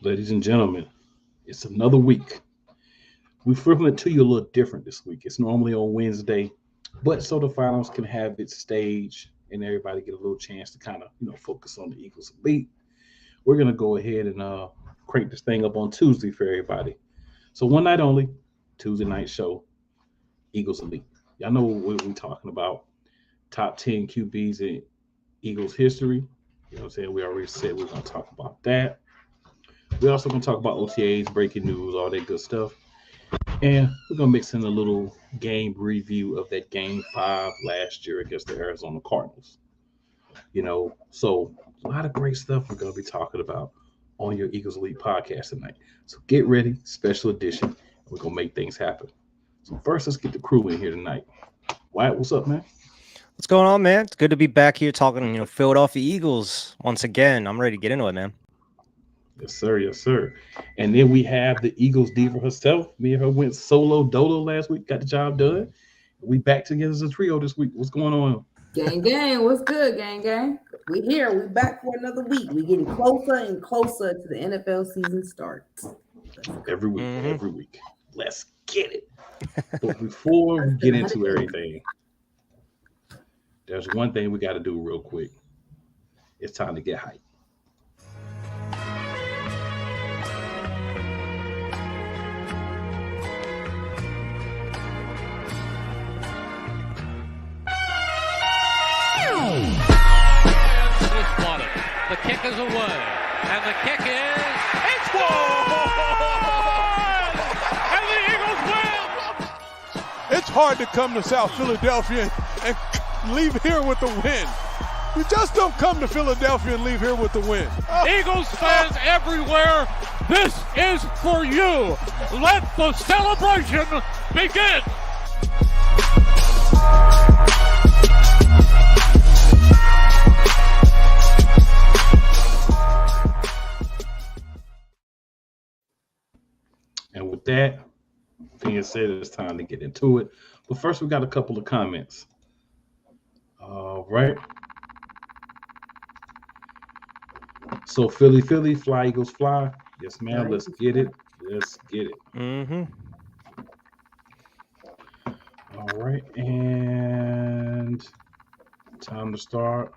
Ladies and gentlemen, it's another week. We're flipping it to you a little different this week. It's normally on Wednesday, but so the finals can have its stage and everybody get a little chance to kind of focus on the Eagles elite. We're gonna go ahead and crank this thing up on Tuesday for everybody. So one night only, Tuesday night show, Eagles elite. Y'all know what we're talking about. Top 10 QBs in Eagles history. You know what I'm saying? We already said we're gonna talk about that. We're also going to talk about OTAs, breaking news, all that good stuff. And we're going to mix in a little game review of that game 5 last year against the Arizona Cardinals. So a lot of great stuff we're going to be talking about on your Eagles Elite podcast tonight. So get ready, special edition. We're going to make things happen. So first, let's get the crew in here tonight. Wyatt, what's up, man? What's going on, man? It's good to be back here talking, Philadelphia Eagles once again. I'm ready to get into it, man. Yes, sir. Yes, sir. And then we have the Eagles diva herself. Me and her went solo dolo last week, got the job done. We back together as a trio this week. What's going on? Gang. What's good, gang? We here. We back for another week. We getting closer and closer to the NFL season starts. Every week. Let's get it. But before we get into everything, there's one thing we got to do real quick. It's time to get hyped. The kick is away, and the kick it's good! And the Eagles win! It's hard to come to South Philadelphia and leave here with the win. You just don't come to Philadelphia and leave here with the win. Eagles fans everywhere, this is for you. Let the celebration begin! And with that being said, it's time to get into it. But first, we got a couple of comments. All right. So Philly, fly, Eagles fly. Yes, ma'am. Let's get it. Mm-hmm. All right. And time to start.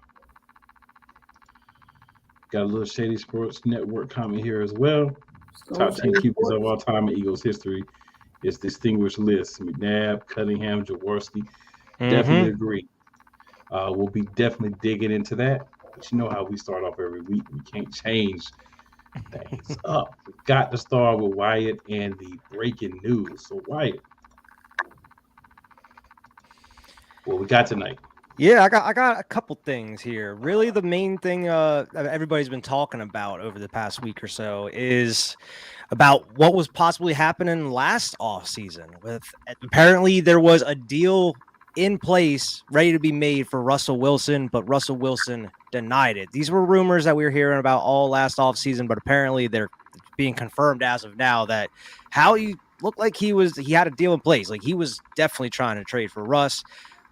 Got a little Shady Sports Network comment here as well. Top 10 QBs of all time in Eagles history. It's distinguished list. McNabb, Cunningham, Jaworski. Definitely agree. We'll be definitely digging into that. But you know how we start off every week. We can't change things up. We got to start with Wyatt and the breaking news. So Wyatt, what we got tonight? Yeah, I got a couple things here. Really, the main thing everybody's been talking about over the past week or so is about what was possibly happening last offseason. With apparently there was a deal in place ready to be made for Russell Wilson, but Russell Wilson denied it. These were rumors that we were hearing about all last offseason, but apparently they're being confirmed as of now that Howie looked like he had a deal in place. Like he was definitely trying to trade for Russ.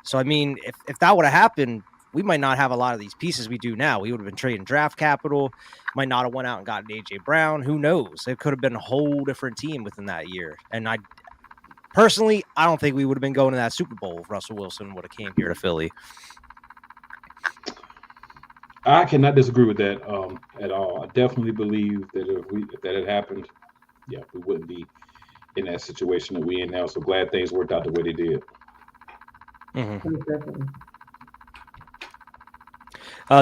So, I mean, if that would have happened, we might not have a lot of these pieces we do now. We would have been trading draft capital, might not have went out and gotten A.J. Brown. Who knows? It could have been a whole different team within that year. And I don't think we would have been going to that Super Bowl if Russell Wilson would have came here to Philly. I cannot disagree with that at all. I definitely believe that if that had happened, we wouldn't be in that situation that we're in now. So glad things worked out the way they did. Mm-hmm.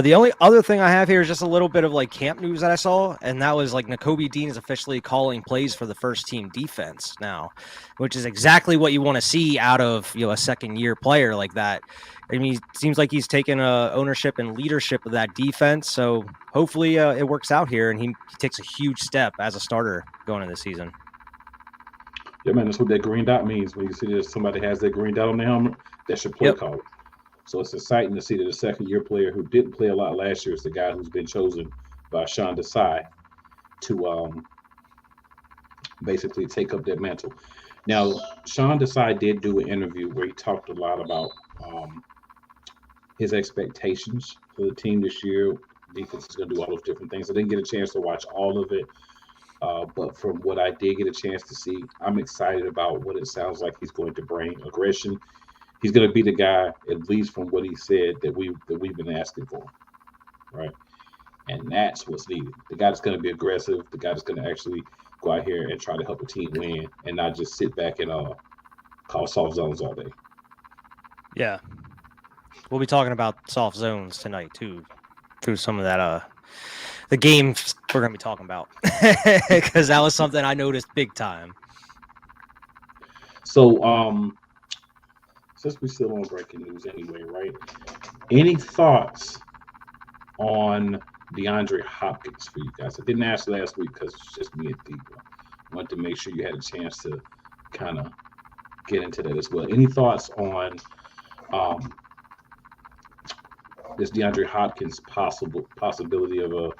The only other thing I have here is just a little bit of like camp news that I saw, and that was like Nakobe Dean is officially calling plays for the first team defense now, which is exactly what you want to see out of a second year player like that. I mean, it seems like he's taken ownership and leadership of that defense, so hopefully it works out here and he takes a huge step as a starter going into the season. Yeah, man, that's what that green dot means. When you see that somebody has that green dot on their helmet, that's your play call. So it's exciting to see that a second-year player who didn't play a lot last year is the guy who's been chosen by Sean Desai to basically take up that mantle. Now, Sean Desai did do an interview where he talked a lot about his expectations for the team this year. Defense is going to do all those different things. I didn't get a chance to watch all of it, But from what I did get a chance to see, I'm excited about what it sounds like he's going to bring. Aggression. He's going to be the guy, at least from what he said, that we've been asking for, right? And that's what's needed. The guy that's going to be aggressive, the guy that's going to actually go out here and try to help a team win, and not just sit back and call soft zones all day. Yeah. We'll be talking about soft zones tonight too, through some of that the games we're gonna be talking about, because that was something I noticed big time. So since we're still on breaking news anyway, right? Any thoughts on DeAndre Hopkins for you guys? I didn't ask last week because it's just me and Diva. Wanted to make sure you had a chance to kind of get into that as well. Any thoughts on this DeAndre Hopkins possibility of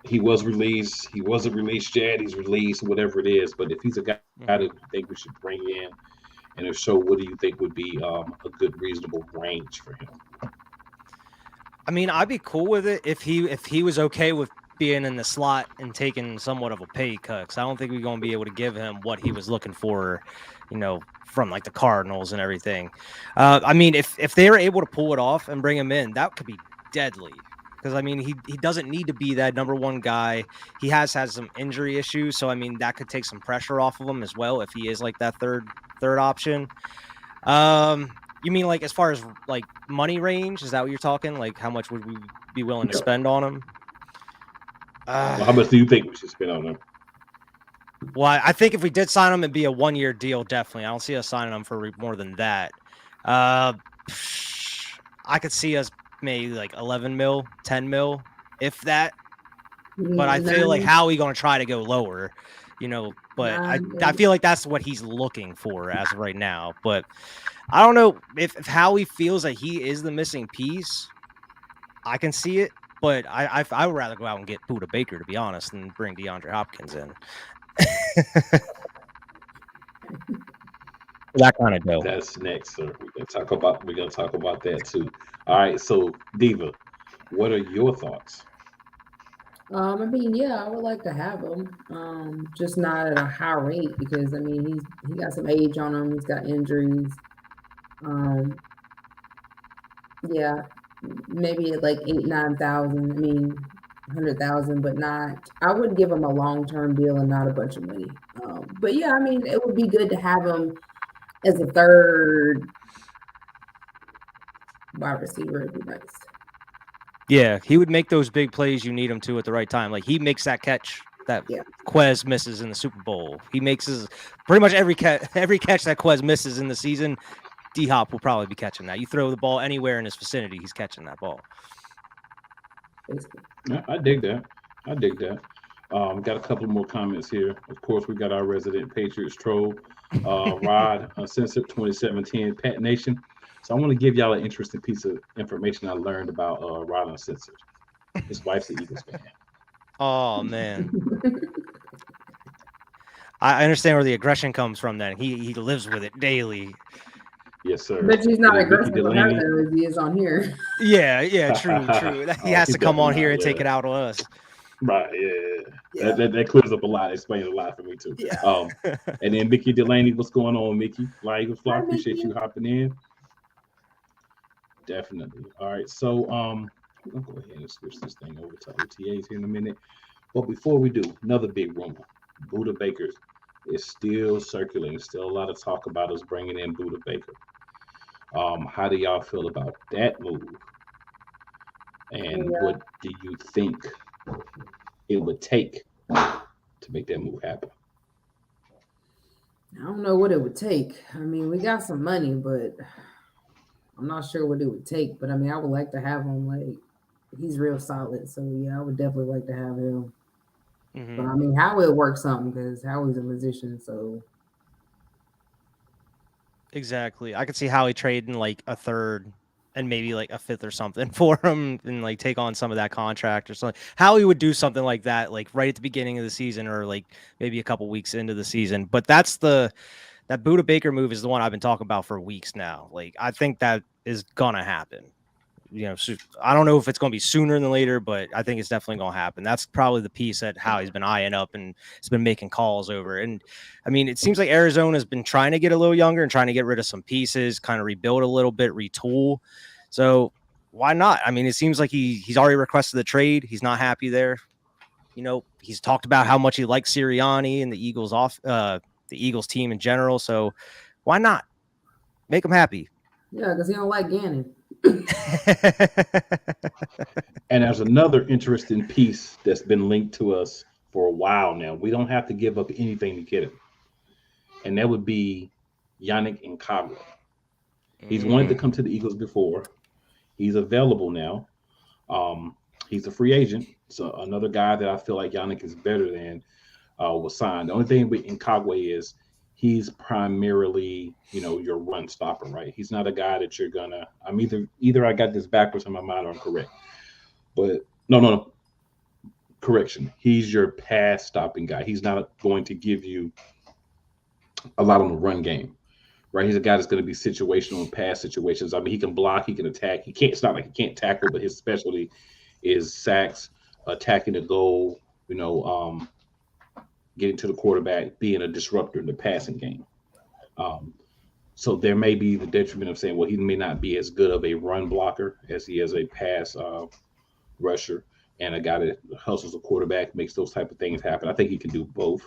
he was released, he wasn't released yet, he's released, whatever it is. But if he's a guy that you think we should bring in, and if so, what do you think would be a good, reasonable range for him? I mean, I'd be cool with it if he was okay with being in the slot and taking somewhat of a pay cut. Because I don't think we're going to be able to give him what he was looking for, from like the Cardinals and everything. I mean, if they were able to pull it off and bring him in, that could be deadly. Because I mean, he doesn't need to be that number one guy. He has had some injury issues, so I mean that could take some pressure off of him as well if he is like that third option. You mean like as far as like money range? Is that what you're talking? Like how much would we be willing to spend on him? Well, how much do you think we should spend on him? Well, I think if we did sign him, it'd be a 1-year deal. Definitely, I don't see us signing him for more than that. I could see us maybe like 11 mil, 10 mil, if that. But I feel like Howie going to try to go lower, But I feel like that's what he's looking for as of right now. But I don't know if Howie feels that he is the missing piece. I can see it, but I would rather go out and get Buda Baker, to be honest, than bring DeAndre Hopkins in. That kind of dope. That's next, sir. We're gonna talk about that too. All right, so Diva, what are your thoughts? I mean, yeah, I would like to have him. Just not at a high rate because I mean he got some age on him. He's got injuries. Yeah, maybe at like 8,000-9,000. I mean, 100,000, but not. I would give him a long-term deal and not a bunch of money. But yeah, I mean, it would be good to have him as a third wide receiver. It'd be nice. Yeah, he would make those big plays you need him to at the right time. Like he makes that catch that Quez misses in the Super Bowl. He makes pretty much every catch that Quez misses in the season. D-Hop will probably be catching that. You throw the ball anywhere in his vicinity, he's catching that ball. Yeah, I dig that. Got a couple more comments here. Of course, we got our resident Patriots troll, Rod Uncensored 2710 Pat Nation. So I want to give y'all an interesting piece of information I learned about Rod Uncensored. His wife's an Eagles fan. Oh man. I understand where the aggression comes from then. He lives with it daily. Yes, sir. But she's not aggressive with her as he is on here. Yeah, true. He has to come on here and take it out on us. Right, yeah. That clears up a lot. Explains a lot for me too. Yeah. And then Mickey Delaney, what's going on, Mickey? Fly Eagles Fly, appreciate you hopping in. Definitely. All right, so we'll go ahead and switch this thing over to OTAs here in a minute. But before we do, another big rumor: Buda Baker is still circulating. Still a lot of talk about us bringing in Buda Baker. How do y'all feel about that move? And what do you think it would take to make that move happen? I don't know what it would take. I mean, we got some money, but I'm not sure what it would take. But I mean, I would like to have him. Like, he's real solid. So yeah, I would definitely like to have him. Mm-hmm. But I mean, Howie will work something because Howie's a musician. So exactly, I could see Howie trading like a third and maybe like a fifth or something for him and like take on some of that contract or something. Howie would do something like that, like right at the beginning of the season or like maybe a couple weeks into the season. But that Buda Baker move is the one I've been talking about for weeks now. Like, I think that is gonna happen. I don't know if it's going to be sooner than later, but I think it's definitely going to happen. That's probably the piece that Howie's been eyeing up and has been making calls over. And I mean, it seems like Arizona's been trying to get a little younger and trying to get rid of some pieces, kind of rebuild a little bit, retool. So why not? I mean, it seems like he's already requested the trade. He's not happy there. He's talked about how much he likes Sirianni and the Eagles team in general. So why not make him happy? Yeah, because he don't like Gannon. And there's another interesting piece that's been linked to us for a while now. We don't have to give up anything to get him. And that would be Yannick Ngakoue. He's wanted to come to the Eagles before. He's available now. He's a free agent. So another guy that I feel like Yannick is better than was signed. The only thing with Ngakoue is he's primarily, your run stopper, right? He's not a guy that you're gonna. I'm either I got this backwards in my mind or I'm correct. But no. Correction. He's your pass stopping guy. He's not going to give you a lot on the run game, right? He's a guy that's going to be situational in pass situations. I mean, he can block, he can attack. He can't. It's not like he can't tackle, but his specialty is sacks, attacking the goal. Getting to the quarterback, being a disruptor in the passing game. So there may be the detriment of saying, well, he may not be as good of a run blocker as he is a pass rusher, and a guy that hustles a quarterback, makes those type of things happen. I think he can do both.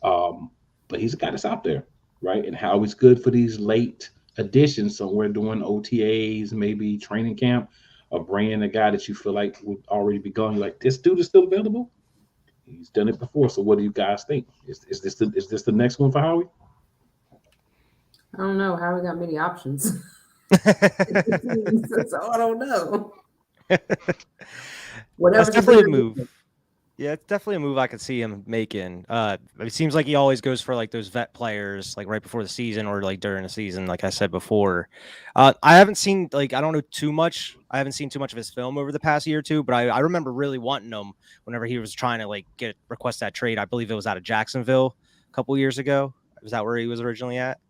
But he's a guy that's out there, right? And how he's good for these late additions. So we're doing OTAs, maybe training camp, or bringing a guy that you feel like would already be gone. You're like, this dude is still available? He's done it before. So what do you guys think? Is this the next one for Howie? I don't know. Howie got many options. So I don't know. Whatever. That's definitely a move. Yeah, it's definitely a move I could see him making. It seems like he always goes for like those vet players, like right before the season or like during the season, like I said before. I haven't seen I don't know too much. I haven't seen too much of his film over the past year or two, but I remember really wanting him whenever he was trying to request that trade. I believe it was out of Jacksonville a couple years ago. Was that where he was originally at?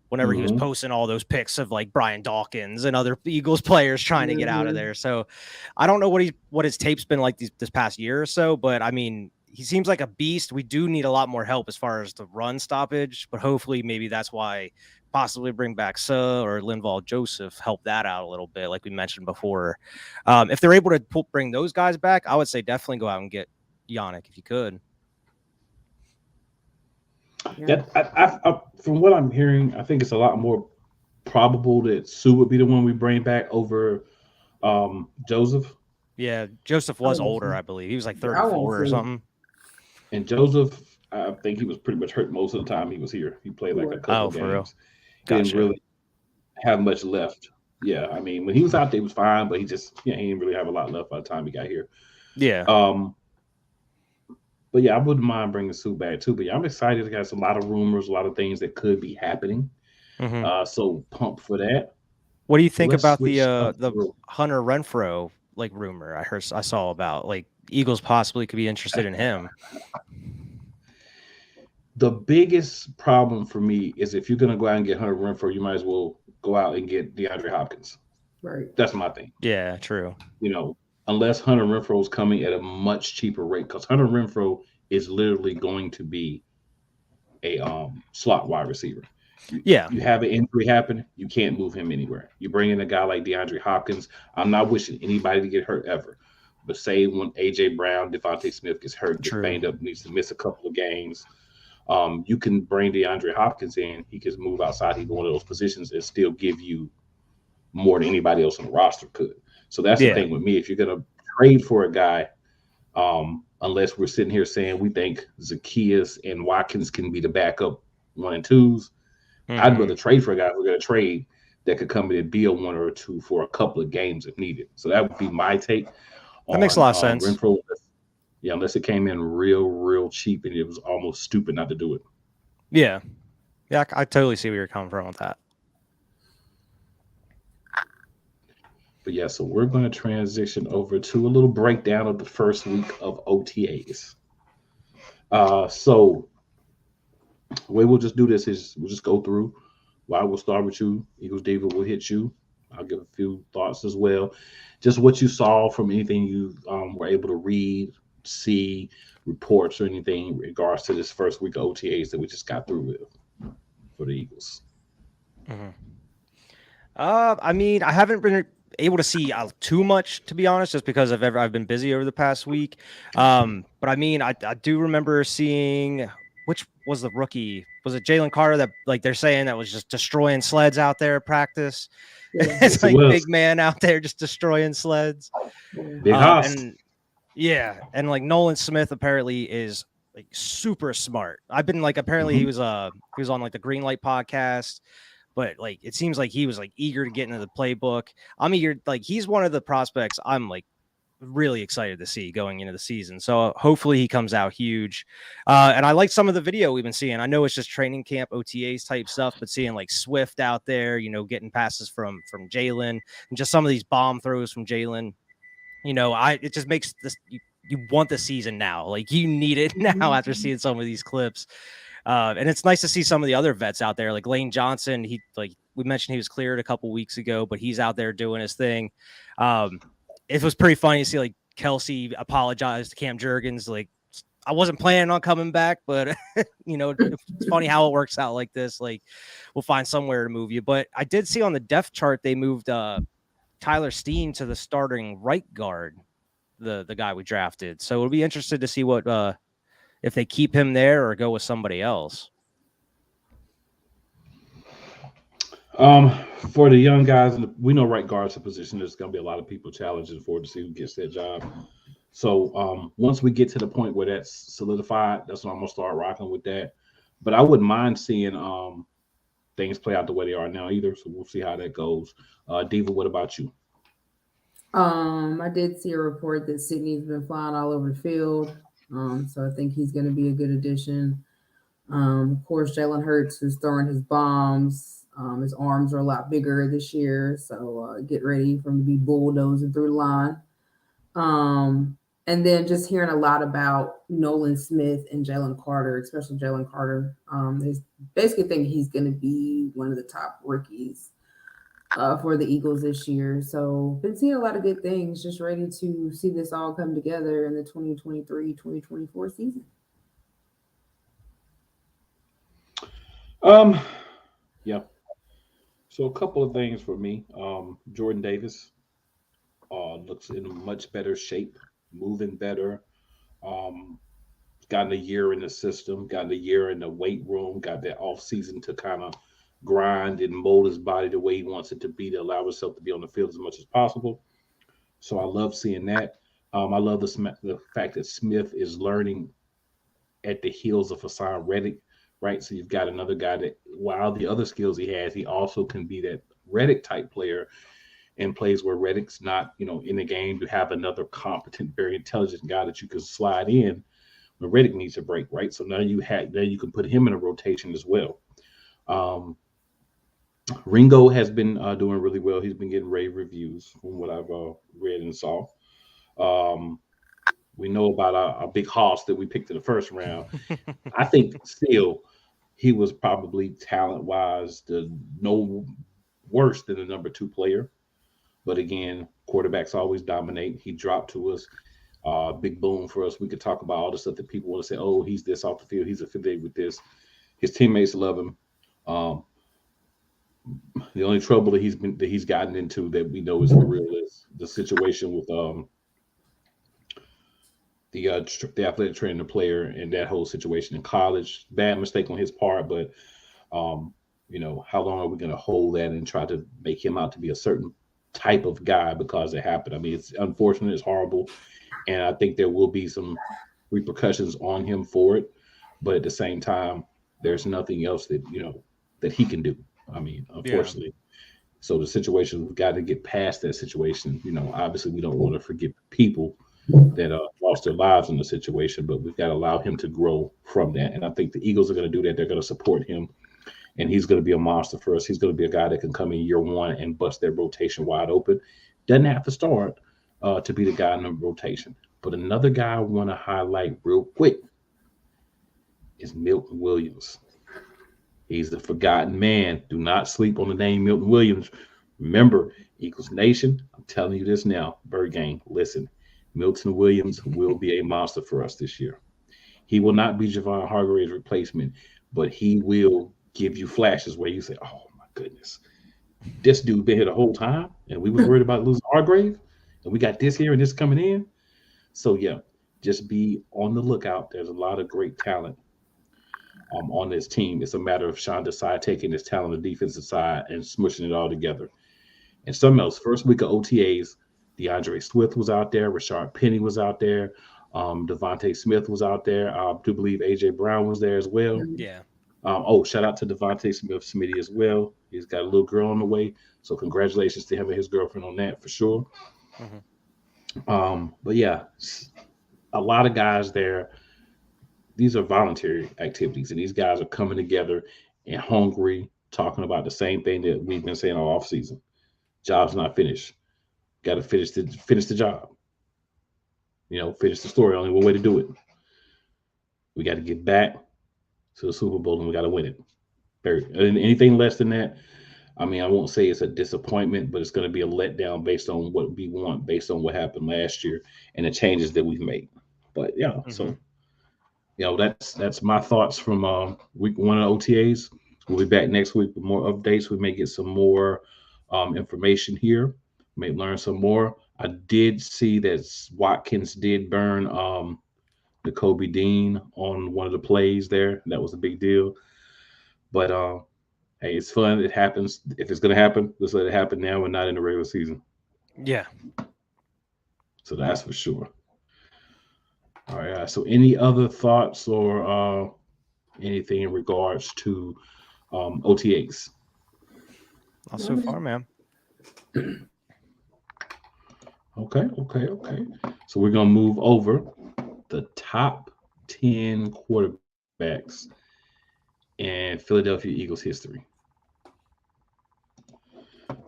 Whenever he was posting all those pics of like Brian Dawkins and other Eagles players trying to get out of there. So I don't know what his tape's been like this past year or so, but I mean, he seems like a beast. We do need a lot more help as far as the run stoppage, but hopefully maybe that's why possibly bring back or Linval Joseph, help that out a little bit. Like we mentioned before, if they're able to bring those guys back, I would say definitely go out and get Yannick if you could. Yeah, I, from what I'm hearing, I think it's a lot more probable that Sue would be the one we bring back over Joseph. Yeah, Joseph was older, I believe. He was like 34 or something. And Joseph, I think he was pretty much hurt most of the time he was here. He played like a couple games. Real? Gotcha. Didn't really have much left. Yeah, I mean, when he was out there, he was fine, but he didn't really have a lot left by the time he got here. Yeah. But yeah, I wouldn't mind bringing Sue back too. But yeah, I'm excited. There's a lot of rumors, a lot of things that could be happening. So pumped for that. What do you think about the Hunter Renfrow rumor I saw about Eagles possibly could be interested in him? The biggest problem for me is if you're gonna go out and get Hunter Renfrow, you might as well go out and get DeAndre Hopkins. Right. That's my thing. Yeah, true. Unless Hunter Renfrow is coming at a much cheaper rate, because Hunter Renfrow is literally going to be a slot wide receiver. You have an injury happen, you can't move him anywhere. You bring in a guy like DeAndre Hopkins. I'm not wishing anybody to get hurt ever, but say when AJ Brown, Devontae Smith gets hurt, gets banged up, needs to miss a couple of games, you can bring DeAndre Hopkins in. He can move outside. He can go into those positions and still give you more than anybody else on the roster could. So that's the thing with me. If you're going to trade for a guy, unless we're sitting here saying we think Zacchaeus and Watkins can be the backup 1 and 2s, I'd rather trade for a guy we're going to trade that could come in and be a 1 or a 2 for a couple of games if needed. So that would be my take. That makes a lot of sense. Renfrow, unless it came in real cheap and it was almost stupid not to do it. Yeah. Yeah, I totally see where you're coming from with that. But yeah, so we're going to transition over to a little breakdown of the first week of OTAs. So the way we'll just do this is we'll just go through. We'll start with you. Eagles David will hit you. I'll give a few thoughts as well. Just what you saw from anything you were able to read, see, reports, or anything in regards to this first week of OTAs that we just got through with for the Eagles. Mhm. I mean, I haven't been able to see too much, to be honest, just because I've been busy over the past week. But I mean, I do remember seeing, which was the rookie? Was it Jalen Carter that, like, they're saying that was just destroying sleds out there at practice? Yeah. It's Yes, it like was. big man out there just destroying sleds. Big Hoss. And yeah, and like Nolan Smith apparently is like super smart. I've been like, apparently he was on like the Greenlight podcast. But like, it seems like he was like eager to get into the playbook. I'm eager, like, he's one of the prospects I'm like really excited to see going into the season. So hopefully he comes out huge. And I like some of the video we've been seeing. I know it's just training camp OTAs type stuff, but seeing like Swift out there, you know, getting passes from Jalen, and just some of these bomb throws from Jalen. You know, it just makes this, you want the season now. Like, you need it now after seeing some of these clips. And it's nice to see some of the other vets out there, like Lane Johnson. He, like we mentioned, he was cleared a couple weeks ago, but he's out there doing his thing. It was pretty funny to see like Kelsey apologize to Cam Jurgens. Like, I wasn't planning on coming back, but you know, it's funny how it works out like this. Like, we'll find somewhere to move you. But I did see on the depth chart they moved Tyler Steen to the starting right guard, the guy we drafted. So we'll be interested to see what if they keep him there or go with somebody else. For the young guys, we know right guard's a position there's going to be a lot of people challenging for to see who gets that job. So once we get to the point where that's solidified, that's when I'm going to start rocking with that. But I wouldn't mind seeing things play out the way they are now either. So we'll see how that goes. Diva, what about you? I did see a report that Sydney's been flying all over the field. So I think he's going to be a good addition. Of course, Jalen Hurts is throwing his bombs. His arms are a lot bigger this year, so get ready for him to be bulldozing through the line. And then just hearing a lot about Nolan Smith and Jalen Carter, especially Jalen Carter. They basically think he's going to be one of the top rookies for the Eagles this year. So been seeing a lot of good things, just ready to see this all come together in the 2023-2024 season. Yeah. So a couple of things for me. Jordan Davis looks in much better shape, moving better. Gotten a year in the system, gotten a year in the weight room, got that off season to kind of grind and mold his body the way he wants it to be, to allow himself to be on the field as much as possible. So I love seeing that. I love the fact that Smith is learning at the heels of Hassan Reddick, right? So you've got another guy that, while the other skills he has, he also can be that Reddick type player in plays where Reddick's not, in the game, to have another competent, very intelligent guy that you can slide in when Reddick needs a break, right? So now you can put him in a rotation as well. Ringo has been doing really well. He's been getting rave reviews from what I've read and saw. We know about our big Hoss that we picked in the first round. I think still he was probably talent-wise no worse than the number 2 player. But again, quarterbacks always dominate. He dropped to us. Big boom for us. We could talk about all the stuff that people want to say, oh, he's this off the field. He's affiliated with this. His teammates love him. The only trouble that he's gotten into that we know is for real is the situation with the athletic trainer player and that whole situation in college. Bad mistake on his part, but how long are we going to hold that and try to make him out to be a certain type of guy because it happened? I mean, it's unfortunate, it's horrible, and I think there will be some repercussions on him for it. But at the same time, there's nothing else that that he can do. I mean, unfortunately. Yeah. So the situation, we've got to get past that situation. Obviously we don't want to forget people that lost their lives in the situation, but we've got to allow him to grow from that. And I think the Eagles are going to do that. They're going to support him, and he's going to be a monster for us. He's going to be a guy that can come in year 1 and bust that rotation wide open. Doesn't have to start to be the guy in the rotation. But another guy I want to highlight real quick is Milton Williams. He's the forgotten man. Do not sleep on the name Milton Williams. Remember, Eagles Nation, I'm telling you this now, Bird Gang, listen, Milton Williams will be a monster for us this year. He will not be Javon Hargrave's replacement, but he will give you flashes where you say, oh my goodness, this dude been here the whole time, and we was worried about losing Hargrave, and we got this here and this coming in. So yeah, just be on the lookout. There's a lot of great talent on this team. It's a matter of Sean Desai taking his talent on the defensive side and smushing it all together. And something else, first week of OTAs, DeAndre Swift was out there, Rashard Penny was out there, Devontae Smith was out there. I do believe AJ Brown was there as well. Yeah. Shout out to Devontae Smith Smitty as well. He's got a little girl on the way, so congratulations to him and his girlfriend on that for sure. But yeah, a lot of guys there. These are voluntary activities, and these guys are coming together and hungry, talking about the same thing that we've been saying all offseason. Job's not finished. Got to finish the job. Finish the story. Only one way to do it. We got to get back to the Super Bowl, and we got to win it. Anything less than that, I mean, I won't say it's a disappointment, but it's going to be a letdown based on what we want, based on what happened last year and the changes that we've made. But yeah, so that's my thoughts from week 1 of OTAs. We'll be back next week with more updates. We may get some more information here. May learn some more. I did see that Watkins did burn Kobe Dean on one of the plays there. That was a big deal. But hey, it's fun. It happens. If it's going to happen, let's let it happen now and not in the regular season. Yeah. So that's for sure. All right. So any other thoughts or anything in regards to OTAs? Not so far, man. Okay. So we're going to move over the top 10 quarterbacks in Philadelphia Eagles history.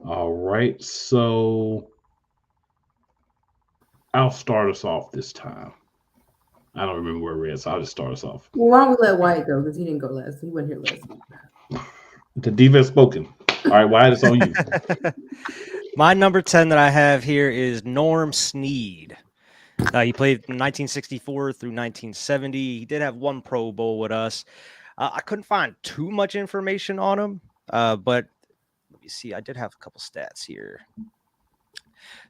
All right. So I'll start us off this time. I don't remember where we're at, so I'll just start us off. Well, why don't we let Wyatt go? Because he didn't go last. He wasn't here last week. The defense spoken. All right, Wyatt, it's on you. My number 10 that I have here is Norm Snead. He played from 1964 through 1970. He did have one Pro Bowl with us. I couldn't find too much information on him, but let me see. I did have a couple stats here.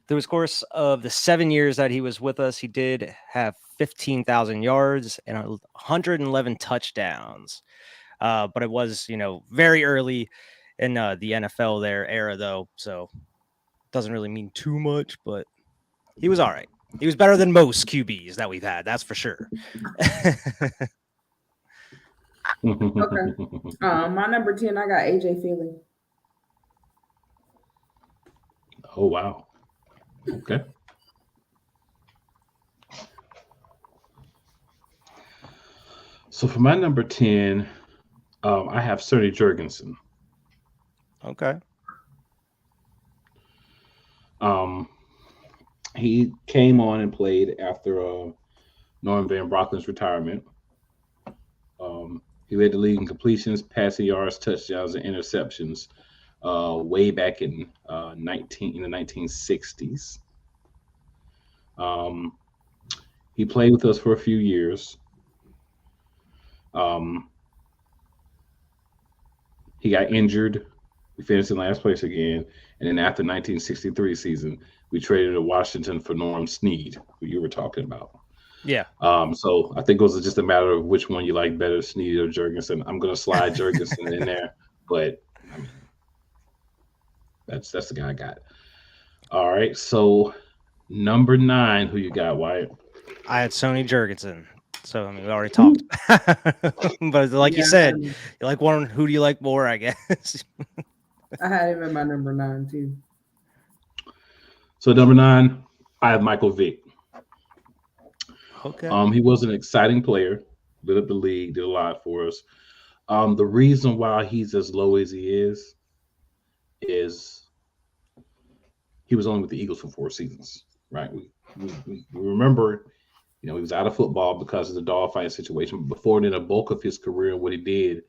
Through his course of the 7 years that he was with us, he did have 15,000 yards and 111 touchdowns. But it was, very early in the NFL era, though. So doesn't really mean too much, but he was all right. He was better than most QBs that we've had. That's for sure. Okay. My number 10, I got AJ Feely. Oh, wow. Okay. So for my number 10, I have Sonny Jurgensen. Okay. He came on and played after Norman Van Brocken's retirement. He led the league in completions, passing yards, touchdowns, and interceptions way back in the 1960s. He played with us for a few years. He got injured. We finished in last place again. And then after 1963 season, we traded to Washington for Norm Snead, who you were talking about. Yeah. So I think it was just a matter of which one you like better, Snead or Jurgensen. I'm going to slide Jurgensen in there, but I mean, that's the guy I got. All right. So number 9, who you got, Wyatt? I had Sonny Jurgensen. So I mean, we already talked. But like you said, you like one. Who do you like more? I guess. I had him in my number 9 too. So number 9, I have Michael Vick. Okay. He was an exciting player, lit up the league, did a lot for us. The reason why he's as low as he is he was only with the Eagles for 4 seasons, right? We remember, he was out of football because of the dogfight situation. But before then, a bulk of his career, what he did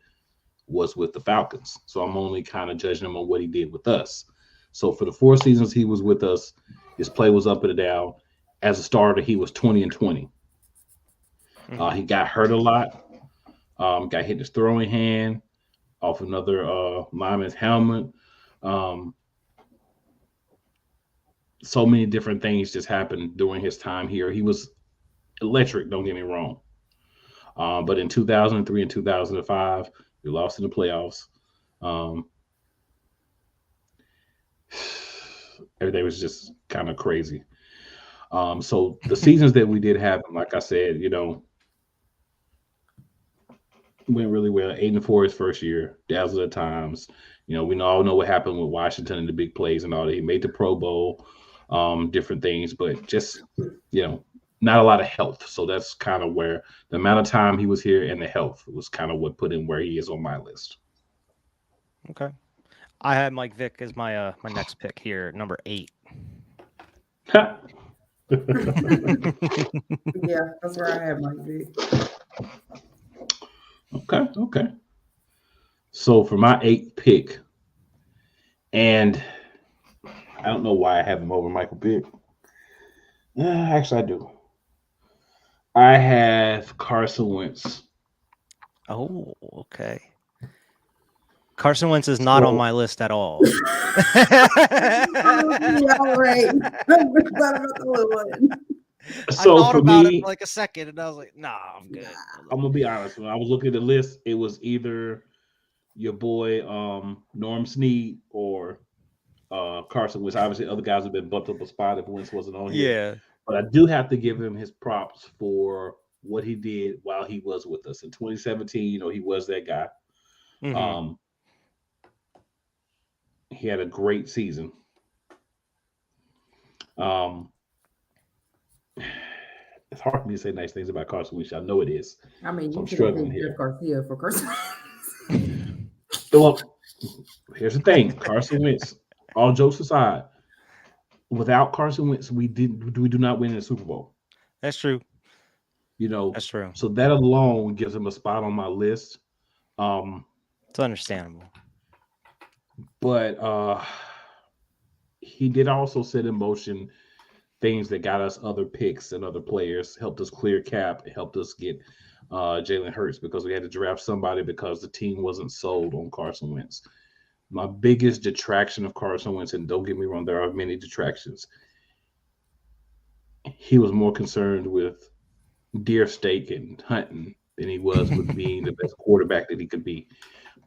was with the Falcons. So I'm only kind of judging him on what he did with us. So for the 4 seasons he was with us, his play was up and down. As a starter, he was 20-20. He got hurt a lot. Got hit his throwing hand off another lineman's helmet. So many different things just happened during his time here. He was electric, don't get me wrong. But in 2003 and 2005, we lost in the playoffs. Everything was just kind of crazy. So the seasons that we did have, like I said, went really well. 8-4 his first year. Dazzled at times. We all know what happened with Washington and the big plays and all that. He made the Pro Bowl, different things, but just not a lot of health. So that's kind of where the amount of time he was here and the health was kind of what put him where he is on my list. Okay. I had Mike Vick as my my next pick here, number 8. Yeah, that's where I have Mike Vick. Okay. So for my 8th pick, and I don't know why I have him over Michael Vick. Actually, I do. I have Carson Wentz. Oh, okay. Carson Wentz is not on my list at all. Yeah, right. So I thought for about me, it for like a second, and I was like, "Nah, I'm good." I'm gonna be honest. When I was looking at the list, it was either your boy Norm Snead or Carson Wentz. Obviously, other guys have been bumped up a spot if Wentz wasn't on here. Yeah. But I do have to give him his props for what he did while he was with us in 2017. He was that guy. Mm-hmm. He had a great season. It's hard for me to say nice things about Carson Wentz. I know it is. I mean, So you I'm could struggling have here. Jeff Garcia for Carson. Well, here's the thing: Carson Wentz. All jokes aside, without Carson Wentz, we do not win in the Super Bowl. That's true. That's true. So that alone gives him a spot on my list. It's understandable. But he did also set in motion things that got us other picks and other players, helped us clear cap, helped us get Jalen Hurts because we had to draft somebody because the team wasn't sold on Carson Wentz. My biggest detraction of Carson Wentz, and don't get me wrong, there are many detractions. He was more concerned with deer steak and hunting than he was with being the best quarterback that he could be.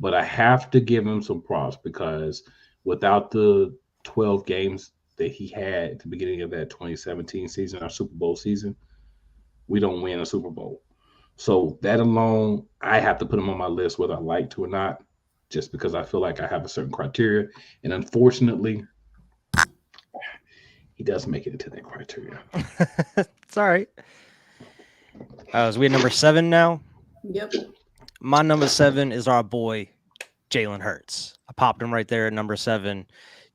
But I have to give him some props because without the 12 games that he had at the beginning of that 2017 season, our Super Bowl season, we don't win a Super Bowl. So that alone, I have to put him on my list whether I like to or not, just because I feel like I have a certain criteria. And unfortunately, he does make it into that criteria. It's all right. So we at number 7 now? Yep. My number 7 is our boy, Jalen Hurts. I popped him right there at number 7.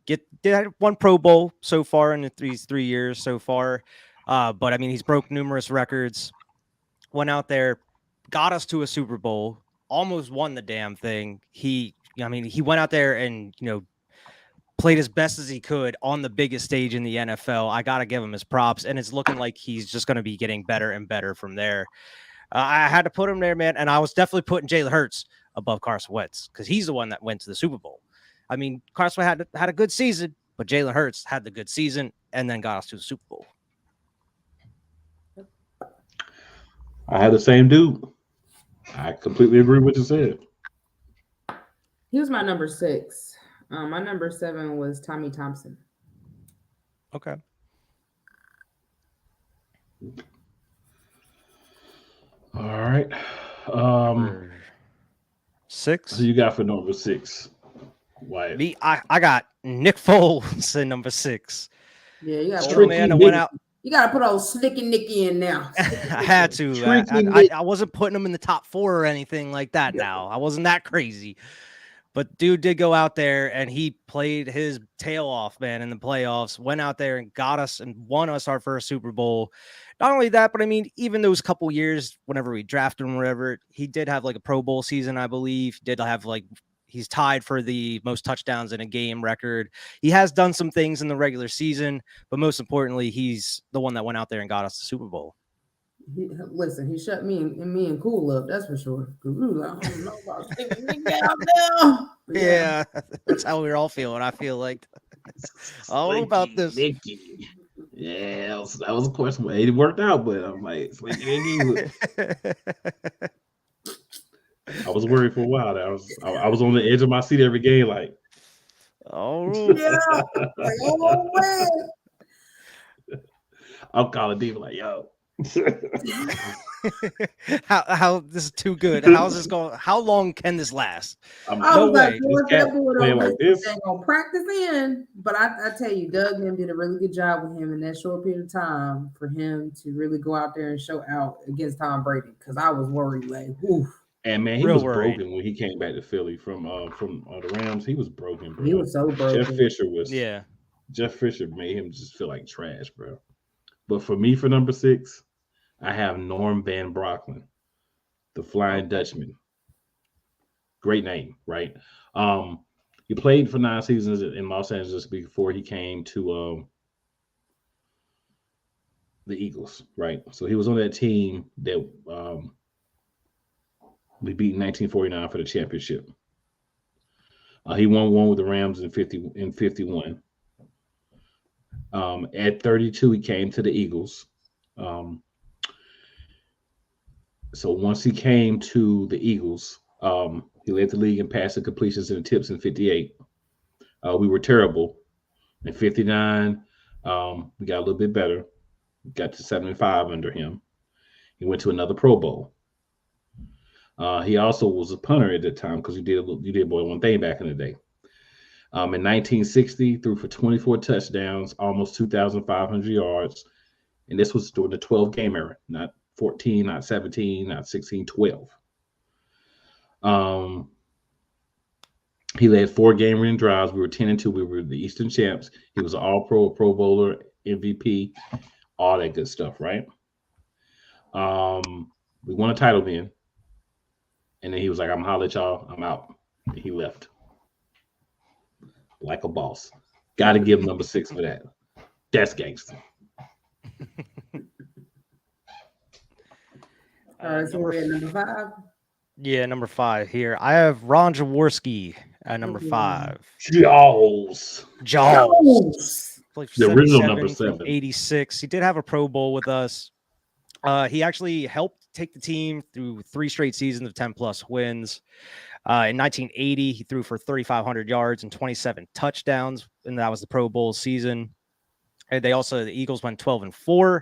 Did one Pro Bowl so far in these 3 years so far. But, I mean, he's broke numerous records. Went out there, got us to a Super Bowl, almost won the damn thing. He went out there and, played as best as he could on the biggest stage in the NFL. I got to give him his props, and it's looking like he's just going to be getting better and better from there. I had to put him there, man, and I was definitely putting Jalen Hurts above Carson Wentz because he's the one that went to the Super Bowl. I mean, Carson had a good season, but Jalen Hurts had the good season and then got us to the Super Bowl. I had the same dude. I completely agree with what you said. He was my number 6. My number 7 was Tommy Thompson. Okay. All right. 6. So you got for number 6? Wyatt. Me, I got Nick Foles in number 6. Yeah, you got went out. You got to put old Slicky Nicky in now. I had to. I wasn't putting him in the top 4 or anything like that. Yeah. Now I wasn't that crazy. But dude did go out there and he played his tail off, man, in the playoffs, went out there and got us and won us our first Super Bowl. Not only that, but I mean, even those couple years, whenever we drafted him, whatever, he did have like a Pro Bowl season, I believe. He did have like He's tied for the most touchdowns in a game record. He has done some things in the regular season, but most importantly, he's the one that went out there and got us the Super Bowl. He shut me and Cool up. That's for sure. I don't know about sticking Nick out there. Yeah, that's how we're all feeling. I feel like I don't know about this. Nicky. Yeah, that was a question. It worked out, but I'm like, I was worried for a while. I was on the edge of my seat every game, like, oh yeah, oh man. I'm calling Diva like, yo. how this is too good. How's this going? How long can this last? I was like, that boy like this. Gonna practice in, but I tell you, Doug him did a really good job with him in that short period of time for him to really go out there and show out against Tom Brady. Because I was worried, like, oof. And man, he was broken when he came back to Philly from the Rams. He was broken, bro. He was so broken. Jeff Fisher made him just feel like trash, bro. But for me, for number 6, I have Norm Van Brocklin, the Flying Dutchman. Great name, right? He played for 9 seasons in Los Angeles before he came to the Eagles, right? So he was on that team that we beat in 1949 for the championship. He won one with the Rams in 51. At 32, he came to the Eagles. So once he came to the Eagles, he led the league in passing completions and tips in 58. We were terrible. In 59, we got a little bit better. We got to 75 under him. He went to another Pro Bowl. He also was a punter at the time because you did more than one thing back in the day. In 1960, threw for 24 touchdowns, almost 2,500 yards. And this was during the 12-game era, not 14, not 17, not 16, 12. He led 4 game-winning drives. We were 10-2. We were the Eastern champs. He was an All-Pro, Pro Bowler, MVP, all that good stuff, right? We won a title then. And then he was like, I'm holler at y'all. I'm out. And he left. Like a boss. Got to give him number 6 for that. That's gangster. All right, so we're at number 5. Yeah, number 5 here. I have Ron Jaworski at number 5. Jaws. The original number 7. 86. He did have a Pro Bowl with us. He actually helped take the team through 3 straight seasons of 10-plus wins. In 1980, he threw for 3,500 yards and 27 touchdowns, and that was the Pro Bowl season. And the Eagles went 12-4.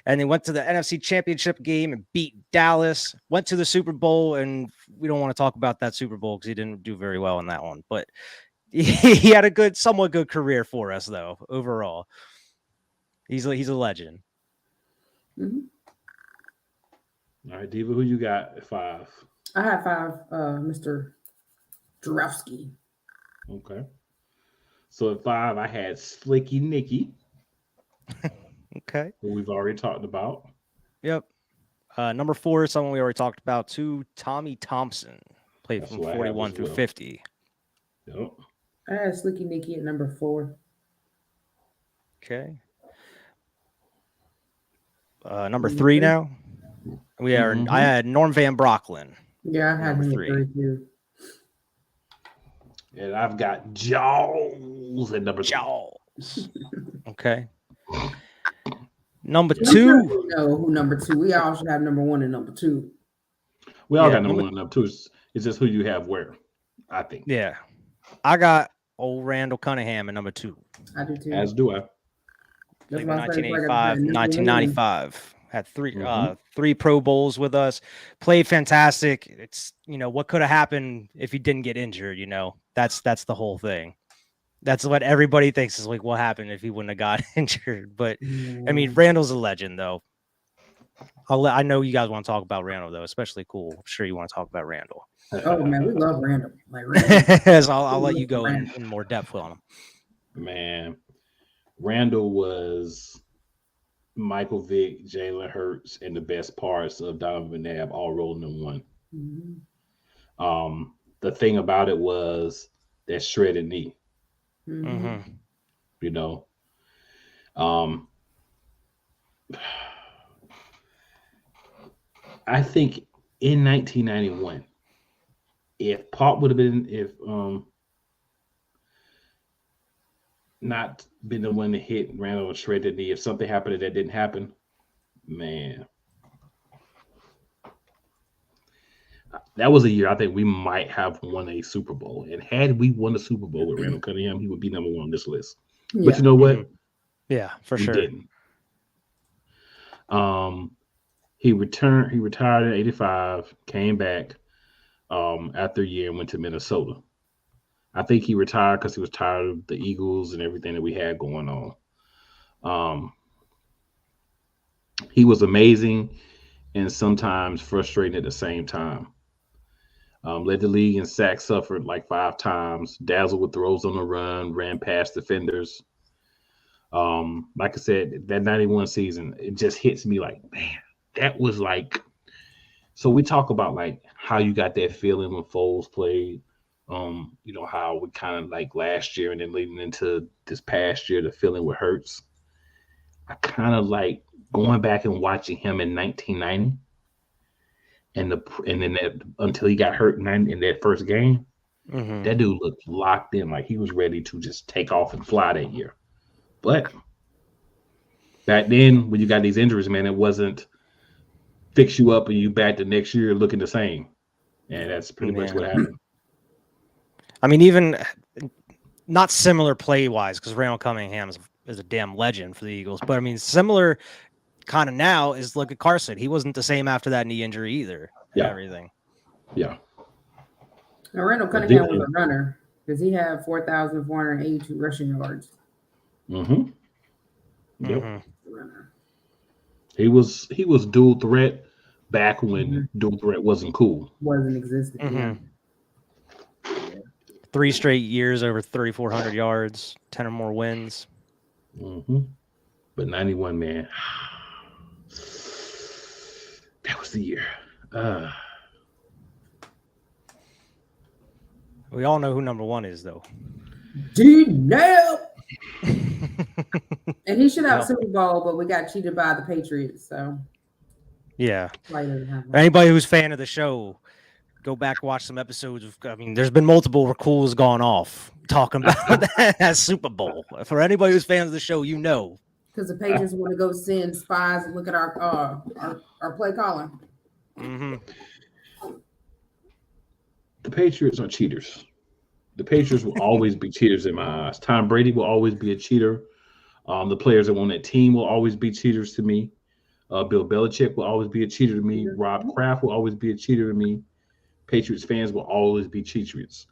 And they went to the NFC Championship game and beat Dallas, went to the Super Bowl, and we don't want to talk about that Super Bowl because he didn't do very well in that one. But he had a somewhat good career for us, though, overall. He's a legend. Mm-hmm. All right, Diva, who you got at 5? I have 5, Mr. Jarowski. Okay. So at 5, I had Slicky Nicky. Okay. Who we've already talked about. Yep. Number 4 is someone we already talked about too. Tommy Thompson played from 41 through 50. Yep. I had Slicky Nicky at number 4. Okay. Number 3 now. We are. Mm-hmm. I had Norm Van Brocklin. Yeah, I had number 3 too. And I've got Jaws at number 2. Jaws. Okay. Number 2. We know who number 2. We all should have number 1 and number 2. We all got number 1 and number 2. It's just who you have where, I think. Yeah. I got old Randall Cunningham at number 2. I do too. As do I. Like 1985, 1995. Had 3 Pro Bowls with us. Played fantastic. It's, what could have happened if he didn't get injured, That's the whole thing. That's what everybody thinks is like what happened if he wouldn't have got injured. But I mean, Randall's a legend, though. I know you guys want to talk about Randall, though, especially Cool. I'm sure you want to talk about Randall. Oh man, we love Randall. Randall. So I'll let you go in more depth on him. Man, Randall was Michael Vick, Jalen Hurts, and the best parts of Donovan McNabb all rolling in one. Mm-hmm. the thing about it was that shredded knee. Mm-hmm. You know, um, I think in 1991, if Pop would have been, if not been the one to hit Randall and shredded knee, if something happened that didn't happen, man, that was a year I think we might have won a Super Bowl. And had we won a Super Bowl with Randall Cunningham, he would be number one on this list. Yeah. But you know what? Yeah, for We sure. didn't. He retired in 85, came back after a year and went to Minnesota. I think he retired because he was tired of the Eagles and everything that we had going on. He was amazing and sometimes frustrating at the same time. Led the league in sacks, suffered like 5 times, dazzled with throws on the run, ran past defenders. Like I said, that 91 season, it just hits me like, man, that was like, so we talk about like how you got that feeling when Foles played. You know, how we kind of like last year and then leading into this past year, the feeling with Hurts. I kind of like going back and watching him in 1990 and then that until he got hurt in that first game. That dude looked locked in, like he was ready to just take off and fly that year. But back then, when you got these injuries, man, it wasn't fix you up and you back the next year looking the same. And that's pretty much what happened. I mean, even not similar play-wise, because Randall Cunningham is a damn legend for the Eagles. But, I mean, similar kind of now is look at Carson. He wasn't the same after that knee injury either. Yeah. Everything. Yeah. Now, Randall Cunningham was a runner because he had 4,482 rushing yards. Mm-hmm. Yep. He was dual threat back when dual threat wasn't cool. Wasn't existent. Yeah. 3 straight years over 3,400 yards, 10 or more wins. But 91, man, that was the year. We all know who number 1 is, though. D-Nail! And he should have a Super Bowl, but we got cheated by the Patriots. So, yeah. Anybody who's a fan of the show, go back, watch some episodes. I mean, there's been multiple cools gone off talking about that Super Bowl. For anybody who's fans of the show, you know. Because the Patriots want to go send spies and look at our play caller. The Patriots are cheaters. The Patriots will always be cheaters in my eyes. Tom Brady will always be a cheater. The players that on that team will always be cheaters to me. Bill Belichick will always be a cheater to me. Rob Kraft will always be a cheater to me. Patriots fans will always be cheaters.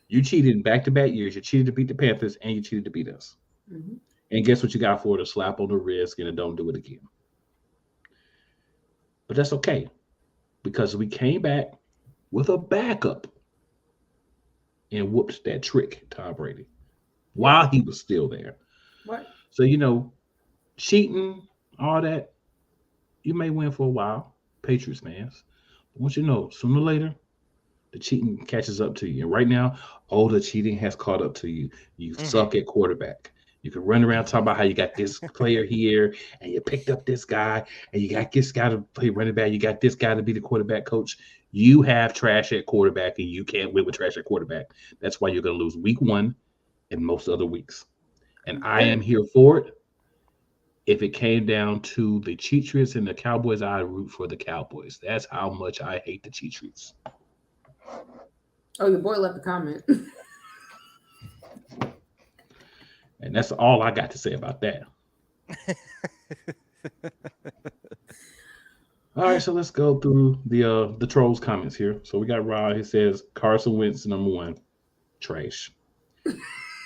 You cheated in back-to-back years. You cheated to beat the Panthers, and you cheated to beat us. And guess what you got for it? A slap on the wrist and a don't do it again. But that's okay, because we came back with a backup and whooped that trick, Tom Brady, while he was still there. What? So, you know, cheating, all that, you may win for a while, Patriots fans. But once you know, sooner or later, the cheating catches up to you. And right now, the cheating has caught up to you. You suck at quarterback. You can run around talking about how you got this player here and you picked up this guy and you got this guy to play running back. You got this guy to be the quarterback coach. You have trash at quarterback and you can't win with trash at quarterback. That's why you're going to lose week 1 and most other weeks. And I am here for it. If it came down to the Cheatriots and the Cowboys, I'd root for the Cowboys. That's how much I hate the Cheatriots. Oh, your boy left a comment. And that's all I got to say about that. All right, so let's go through the trolls comments here. So we got Rod. He says Carson Wentz number 1, trash.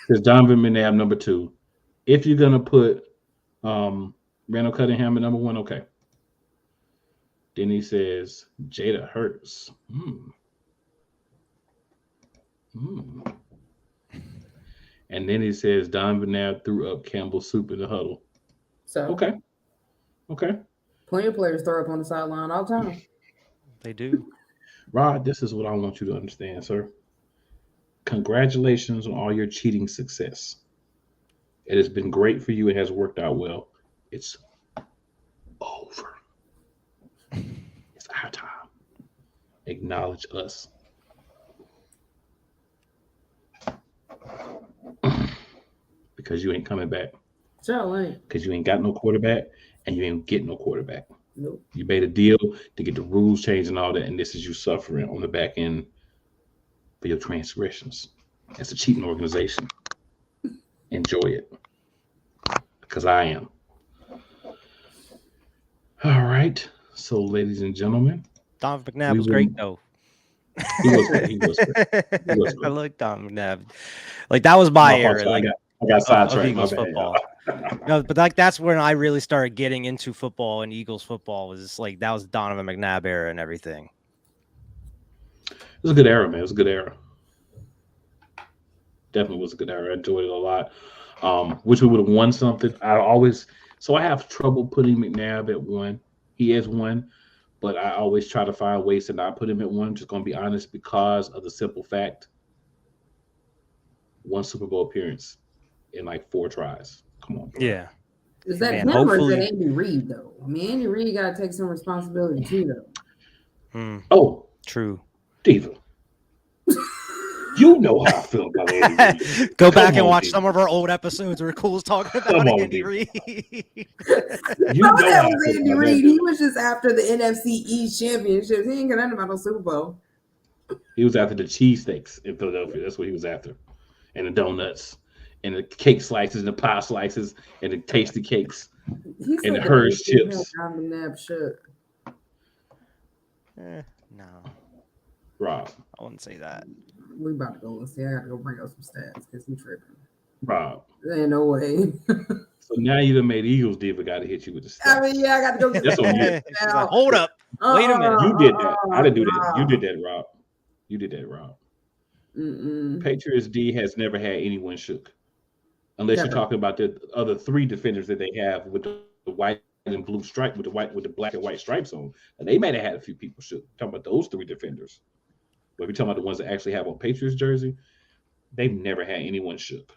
Says Donovan McNabb number 2. If you're gonna put Randall Cunningham at number 1, okay. Then he says Jada Hurts. And then he says Donovan McNabb threw up Campbell's soup in the huddle. So okay. Plenty of players throw up on the sideline all the time. They do. Rod, this is what I want you to understand, sir. Congratulations on all your cheating success. It has been great for you. It has worked out well. It's over. It's our time. Acknowledge us. Because you ain't coming back. So ain't. Because you ain't got no quarterback and you ain't getting no quarterback. Nope. You made a deal to get the rules changed and all that, and this is you suffering on the back end for your transgressions. It's a cheating organization. Enjoy it. Because I am. All right. So, ladies and gentlemen. Donovan McNabb was great, though. He was good. He was good. He was good. I like Donovan McNabb. Like, that was my era. I got sidetracked. Eagles football. No, but like that's when I really started getting into football, and Eagles football was like that was Donovan McNabb era and everything. It was a good era, man. It was a good era. Definitely was a good era. I enjoyed it a lot. Wish we would have won something. I have trouble putting McNabb at 1. He is 1, but I always try to find ways to not put him at 1. I'm just going to be honest, because of the simple fact, 1 Super Bowl appearance in like 4 tries. Come on, bro. Yeah. Is that him or is that Andy Reid, though? I mean, Andy Reid got to take some responsibility, too, though. Oh. True. Diva. You know how I feel about Andy Reid. Go back and watch some of our old episodes where Cool's talking about Andy Reid. That was Andy Reid. He was just after the NFC East championships. He ain't got nothing about no Super Bowl. He was after the cheesesteaks in Philadelphia. That's what he was after. And the donuts. And the cake slices and the pie slices and the tasty cakes and the Hershey chips. No. Rob. I wouldn't say that. We about to go. Let's see. I got to go bring up some stats because he's tripping. Rob. There ain't no way. So now you done made Eagles Diva got to hit you with the stats. I mean, yeah, I got to go get that. Like, hold up. Wait a minute. You did that. I didn't do that. You did that, Rob. You did that, Rob. Patriots D has never had anyone shook. Unless you're talking about the other 3 defenders that they have with the white and blue stripe, with the black and white stripes on. And they might have had a few people shook. Talking about those 3 defenders. But if you're talking about the ones that actually have on Patriots jersey, they've never had anyone shook.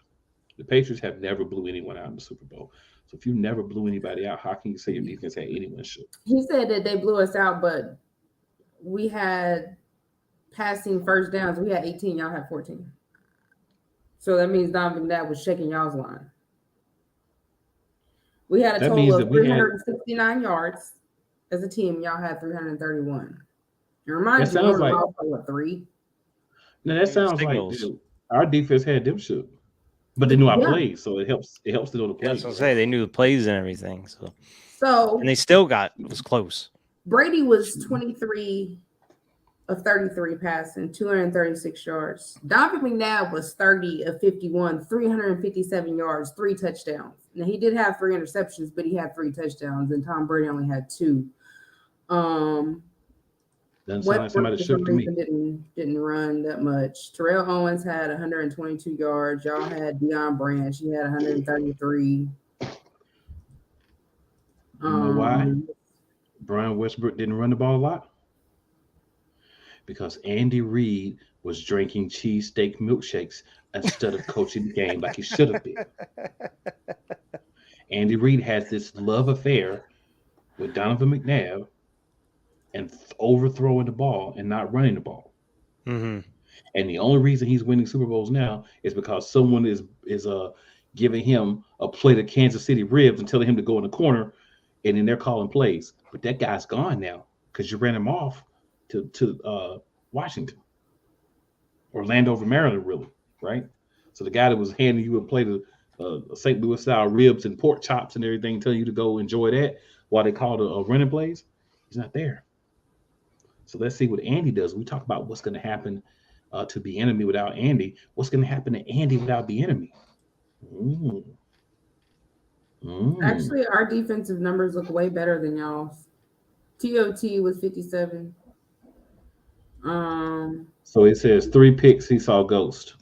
The Patriots have never blew anyone out in the Super Bowl. So if you never blew anybody out, how can you say your defense had anyone shook? He said that they blew us out, but we had passing first downs. We had 18. Y'all had 14. So that means Donovan McNabb was shaking y'all's line. We had a total of 369 yards as a team. Y'all had 331. It reminds me of what, 3? No, that sounds like our defense had them shook, but they knew our plays, so it helps. It helps to know the plays. That's what I say. They knew the plays and everything. So and they still it was close. Brady was 23 of 33 passing, 236 yards. Donovan McNabb was 30 of 51, 357 yards, 3 touchdowns. Now, he did have 3 interceptions, but he had 3 touchdowns, and Tom Brady only had 2. Somebody shook to me. Didn't run that much. Terrell Owens had 122 yards. Y'all had Deion Branch. He had 133. You know why? Brian Westbrook didn't run the ball a lot? Because Andy Reid was drinking cheesesteak milkshakes instead of coaching the game like he should have been. Andy Reid has this love affair with Donovan McNabb and overthrowing the ball and not running the ball. Mm-hmm. And the only reason he's winning Super Bowls now is because someone is giving him a plate of Kansas City ribs and telling him to go in the corner, and then they're calling plays. But that guy's gone now because you ran him off to Washington, Orlando over Maryland, really, right? So the guy that was handing you a plate of St. Louis style ribs and pork chops and everything, telling you to go enjoy that while they called a running plays, he's not there. So let's see what Andy does. We talk about what's going to happen to the enemy without Andy. What's going to happen to Andy without the enemy? Actually, our defensive numbers look way better than y'all's. TOT was 57. So it says 3 picks, he saw Ghost.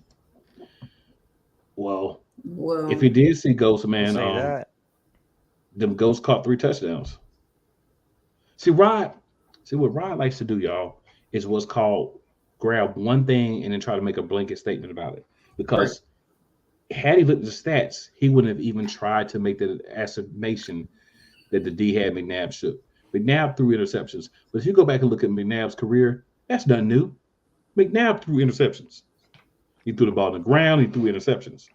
Well, if he did see Ghost, man, them Ghosts caught 3 touchdowns. See what Rod likes to do, y'all, is what's called grab one thing and then try to make a blanket statement about it. Because had he looked at the stats, he wouldn't have even tried to make the estimation that the D had McNabb should. McNabb threw interceptions. But if you go back and look at McNabb's career, that's nothing new. McNabb threw interceptions. He threw the ball on the ground. He threw interceptions.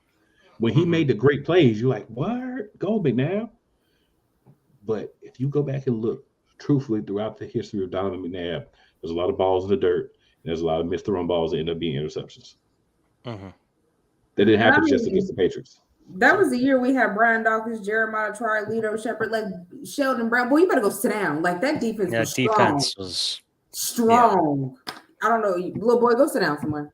When he made the great plays, you're like, what? Go McNabb. But if you go back and look, truthfully, throughout the history of Donovan McNabb, there's a lot of balls in the dirt. And there's a lot of missed thrown balls that end up being interceptions. That didn't happen just against the Patriots. That was the year we had Brian Dawkins, Jeremiah Troy, Lito Shepard, like Sheldon Brown. Boy, you better go sit down. Like that defense was strong. Defense was strong. Yeah. I don't know. Little boy, go sit down somewhere.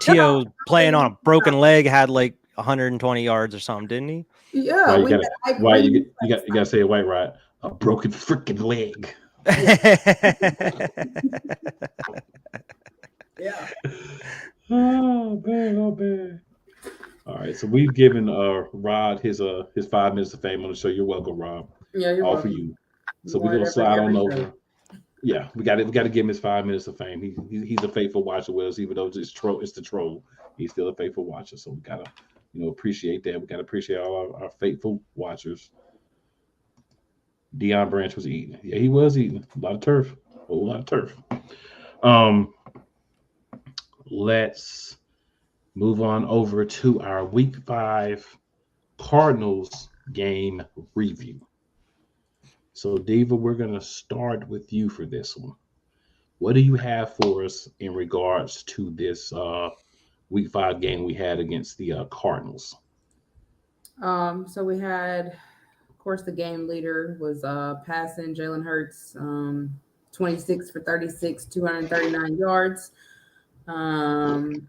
T.O. playing on a broken leg had like 120 yards or something, didn't he? Yeah. You gotta say it white, right? A broken freaking leg. Yeah. Oh man. All right, so we've given Rod his 5 minutes of fame on the show. You're welcome, Rob. Yeah, you're all welcome. for you. So we're gonna slide on over. Yeah, we got to give him his 5 minutes of fame. He's a faithful watcher with us, even though it's the troll. He's still a faithful watcher. So we gotta appreciate that. We gotta appreciate all our faithful watchers. Deion Branch was eating. Yeah, he was eating a lot of turf. A whole lot of turf. Let's move on over to our Week 5 Cardinals game review. So, Diva, we're going to start with you for this one. What do you have for us in regards to this Week 5 game we had against the Cardinals? So we had, of course, the game leader was passing Jalen Hurts, 26 for 36, 239 yards. Jalen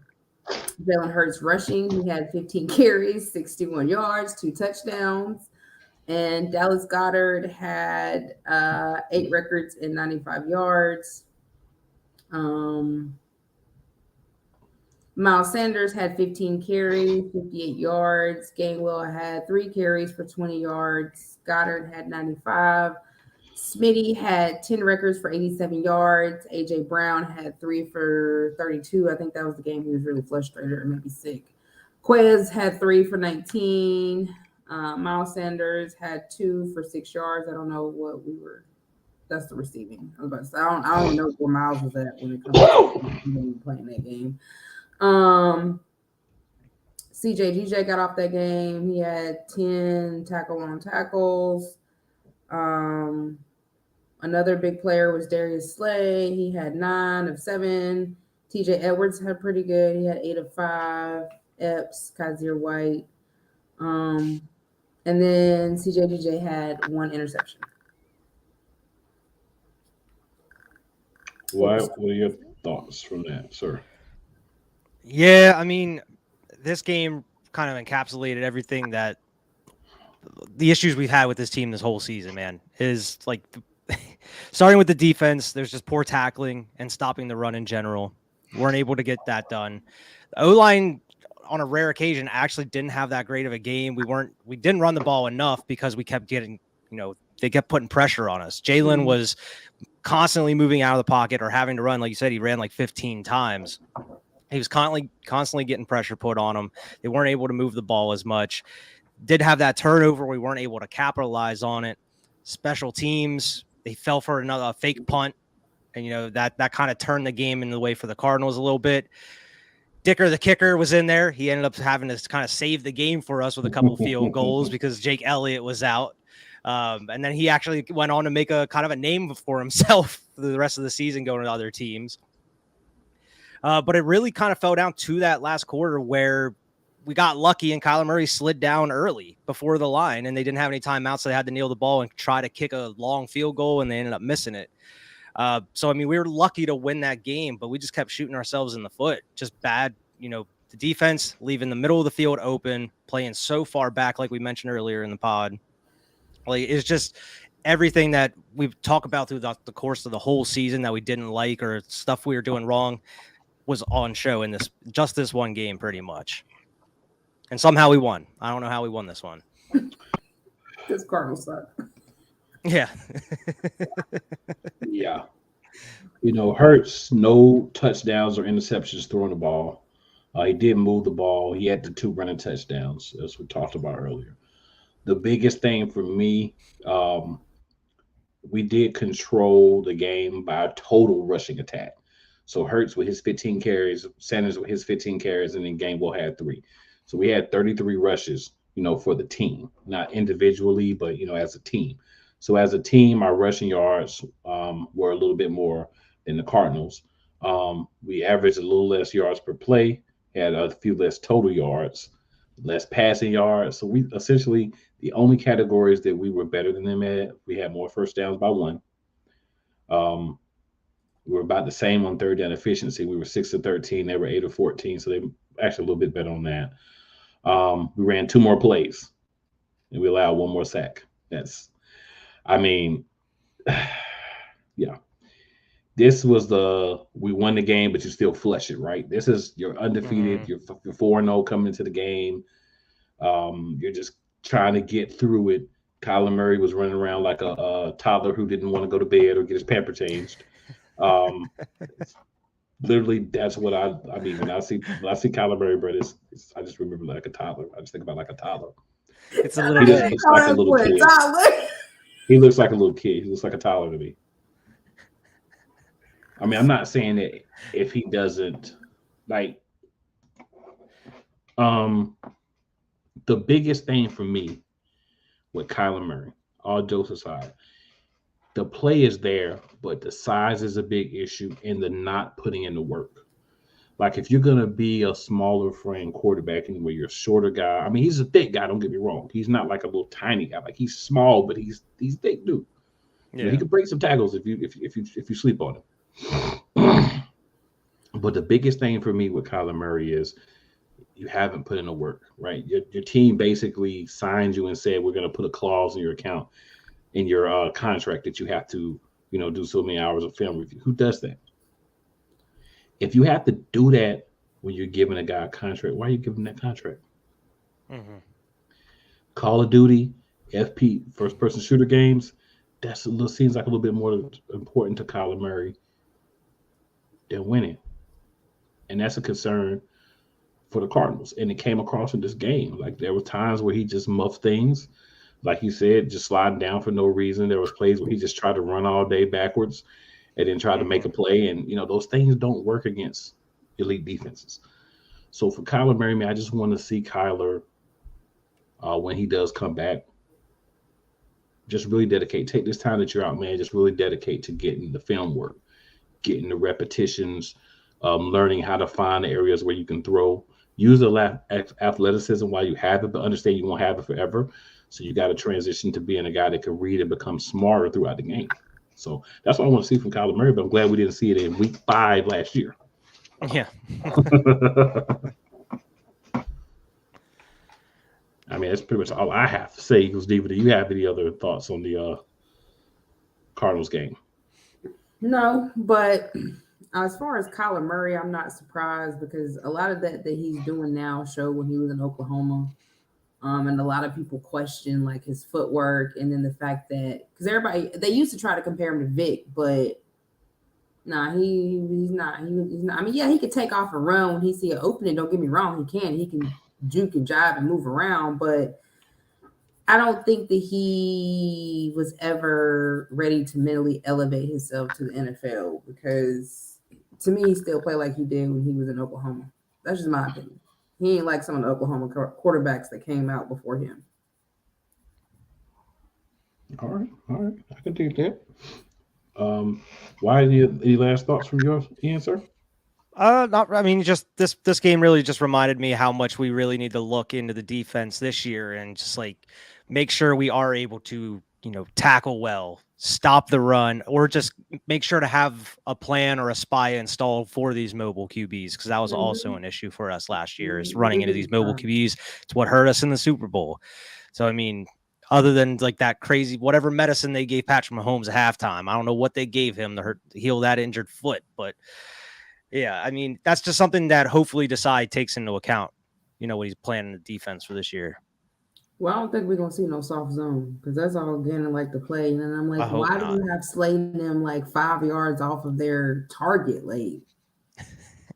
Hurts rushing, he had 15 carries, 61 yards, 2 touchdowns. And Dallas Goedert had 8 records and 95 yards. Miles Sanders had 15 carries, 58 yards. Gainwell had 3 carries for 20 yards. Goddard had 95. Smitty had 10 records for 87 yards. A.J. Brown had 3 for 32. I think that was the game he was really frustrated or maybe sick. Quez had 3 for 19. Miles Sanders had 2 for 6 yards. I don't know what we were. That's the receiving. I was about to say, I don't know where Miles was at when it comes to playing that game. DJ got off that game. He had 10 tackles. Another big player was Darius Slay. He had 9 of 7. TJ Edwards had pretty good. He had 8 of 5. Epps, Kaiser White. And then DJ had 1 interception. What are your thoughts from that, sir? Yeah, I mean, this game kind of encapsulated everything that the issues we've had with this team this whole season, man, is like starting with the defense. There's just poor tackling and stopping the run in general. Weren't able to get that done. The O-line on a rare occasion actually didn't have that great of a game. We didn't run the ball enough because we kept getting, they kept putting pressure on us. Jalen was constantly moving out of the pocket or having to run. Like you said, he ran like 15 times. He was constantly getting pressure put on him. They weren't able to move the ball as much. Did have that turnover. We weren't able to capitalize on it. Special teams, they fell for a fake punt. And, that kind of turned the game into the way for the Cardinals a little bit. Dicker, the kicker, was in there. He ended up having to kind of save the game for us with a couple field goals because Jake Elliott was out. And then he actually went on to make a kind of a name for himself for the rest of the season going to other teams. But it really kind of fell down to that last quarter where we got lucky and Kyler Murray slid down early before the line and they didn't have any timeouts. So they had to kneel the ball and try to kick a long field goal and they ended up missing it. So, I mean, we were lucky to win that game, but we just kept shooting ourselves in the foot. Just bad, the defense leaving the middle of the field open, playing so far back, like we mentioned earlier in the pod. Like, it's just everything that we've talked about through the course of the whole season that we didn't like or stuff we were doing wrong was on show in this one game pretty much. And somehow we won. I don't know how we won this one. Because Cardinals suck. Yeah. Yeah. Hurts, no touchdowns or interceptions throwing the ball. He did move the ball. He had the 2 running touchdowns, as we talked about earlier. The biggest thing for me, um, we did control the game by a total rushing attack. So Hurts with his 15 carries, Sanders with his 15 carries, and then Gainwell had 3. So we had 33 rushes, for the team, not individually, but as a team. So as a team, our rushing yards were a little bit more than the Cardinals. We averaged a little less yards per play, had a few less total yards, less passing yards. So we essentially the only categories that we were better than them at, we had more first downs by 1. We were about the same on third down efficiency. We were 6 of 13. They were 8 of 14. So they were actually a little bit better on that. We ran 2 more plays and we allowed 1 more sack. Yeah. This was we won the game, but you still flush it, right? This is you're undefeated. You're 4-0 coming into the game. You're just trying to get through it. Kyler Murray was running around like a toddler who didn't want to go to bed or get his pamper changed. Literally, that's what I mean when I see Kyler Murray, bro. I just remember like a toddler. I just think about like a toddler. It's a little He bit. looks like a little kid. He looks like a little kid. He looks like a toddler to me. I mean, I'm not saying that if he doesn't like the biggest thing for me with Kyler Murray, all jokes aside, the play is there, but the size is a big issue and the not putting in the work. Like if you're gonna be a smaller frame quarterback and where you're a shorter guy, I mean he's a thick guy, don't get me wrong. He's not like a little tiny guy. Like he's small, but he's thick dude. Yeah. He can break some tackles if you sleep on him. But the biggest thing for me with Kyler Murray is you haven't put in the work, right? Your team basically signed you and said we're going to put a clause in your account, in your contract that you have to, do so many hours of film review. Who does that? If you have to do that when you're giving a guy a contract, why are you giving that contract? Mm-hmm. Call of Duty, FP, first-person shooter games, seems like a little bit more important to Kyler Murray than winning. And that's a concern for the Cardinals. And it came across in this game. Like there were times where he just muffed things. Like you said, just sliding down for no reason. There was plays where he just tried to run all day backwards and then tried to make a play. And, those things don't work against elite defenses. So for Kyler Murray, man, I just want to see Kyler when he does come back, just really dedicate. Take this time that you're out, man. Just really dedicate to getting the film work, getting the repetitions, learning how to find the areas where you can throw. Use the athleticism while you have it, but understand you won't have it forever. So you got to transition to being a guy that can read and become smarter throughout the game. So that's what I want to see from Kyler Murray, but I'm glad we didn't see it in week 5 last year. Yeah. I mean, that's pretty much all I have to say. Eagles Diva, do you have any other thoughts on the Cardinals game? No, but as far as Kyler Murray, I'm not surprised because a lot of that he's doing now showed when he was in Oklahoma. And a lot of people question like his footwork and then the fact that because they used to try to compare him to Vic, but he's not. I mean, yeah, he could take off and run when he see an opening. Don't get me wrong, he can juke and jive and move around, but I don't think that he was ever ready to mentally elevate himself to the NFL because to me, he still played like he did when he was in Oklahoma. That's just my opinion. He ain't like some of the Oklahoma quarterbacks that came out before him. All right. I can take that. Why any last thoughts from your answer? Just this game really just reminded me how much we really need to look into the defense this year and just like make sure we are able to, tackle well, stop the run, or just make sure to have a plan or a spy installed for these mobile QBs. Cause that was also an issue for us last year is running into these mobile QBs. It's what hurt us in the Super Bowl. So, I mean, other than like that crazy, whatever medicine they gave Patrick Mahomes at halftime, I don't know what they gave him to heal that injured foot, but yeah, I mean, that's just something that hopefully Desai takes into account, when he's planning the defense for this year. Well, I don't think we're gonna see no soft zone because that's all Gannon like to play. And then I'm like, hope why do not. you have Slayton them like 5 yards off of their target? Like,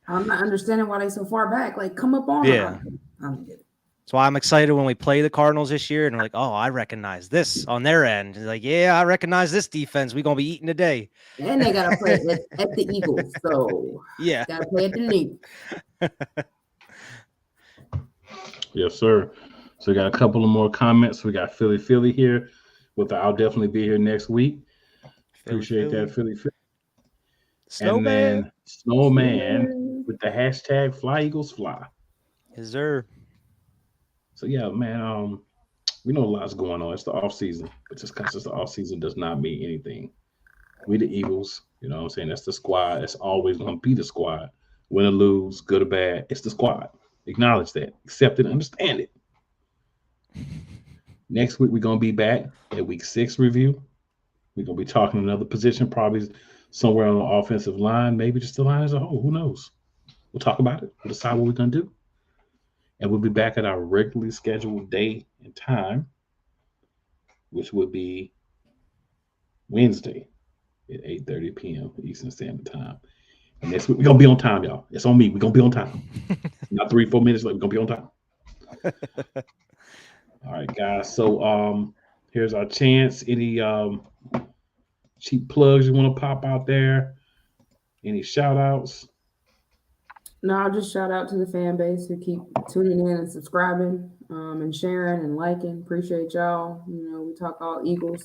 I'm not understanding why they so far back. Like, come up on Yeah. them. I don't get it. So I'm excited when we play the Cardinals this year, and they're like, oh, I recognize this on their end. Like, yeah, I recognize this defense. We're gonna be eating today. And they gotta play at the Eagles, so Yeah. gotta play at the Eagles. Yes, sir. So we got a couple of more comments. We got Philly here. I'll definitely be here next week. Appreciate that, Philly. Snowman. And then Snowman with the hashtag Fly Eagles Fly. Yes, sir. So yeah, man, we know a lot's going on. It's the off season, but just because it's the off season does not mean anything. We the Eagles, you know what I'm saying? That's the squad. It's always gonna be the squad. Win or lose, good or bad, it's the squad. Acknowledge that, accept it, understand it. Next week we're gonna be back at week 6 review. We're gonna be talking another position, probably somewhere on the offensive line, maybe just the line as a whole. Who knows? We'll talk about it. We'll decide what we're gonna do. And we'll be back at our regularly scheduled day and time, which would be Wednesday at 8:30 p.m. Eastern Standard Time. And next week, we're going to be on time, y'all. It's on me. We're going to be on time. Not 3-4 minutes late. We're going to be on time. All right, guys. So here's our chance. Any cheap plugs you want to pop out there? Any shout-outs? No, I'll just shout out to the fan base who keep tuning in and subscribing and sharing and liking. Appreciate y'all. You know, we talk all Eagles.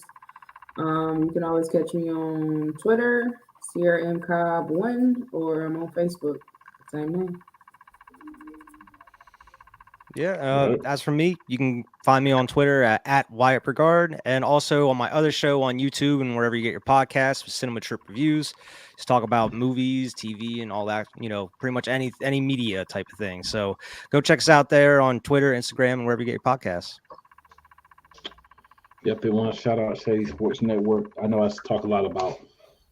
You can always catch me on Twitter, Sierra M. Cobb 1, or I'm on Facebook. Same name. Yeah. As for me, you can find me on Twitter at Wyatt Brigard, and also on my other show on YouTube and wherever you get your podcasts with Cinema Trip Reviews. Just talk about movies, TV, and all that. You know, pretty much any media type of thing. So go check us out there on Twitter, Instagram, and wherever you get your podcasts. Yep, they want to shout out Shady Sports Network. I know I talk a lot about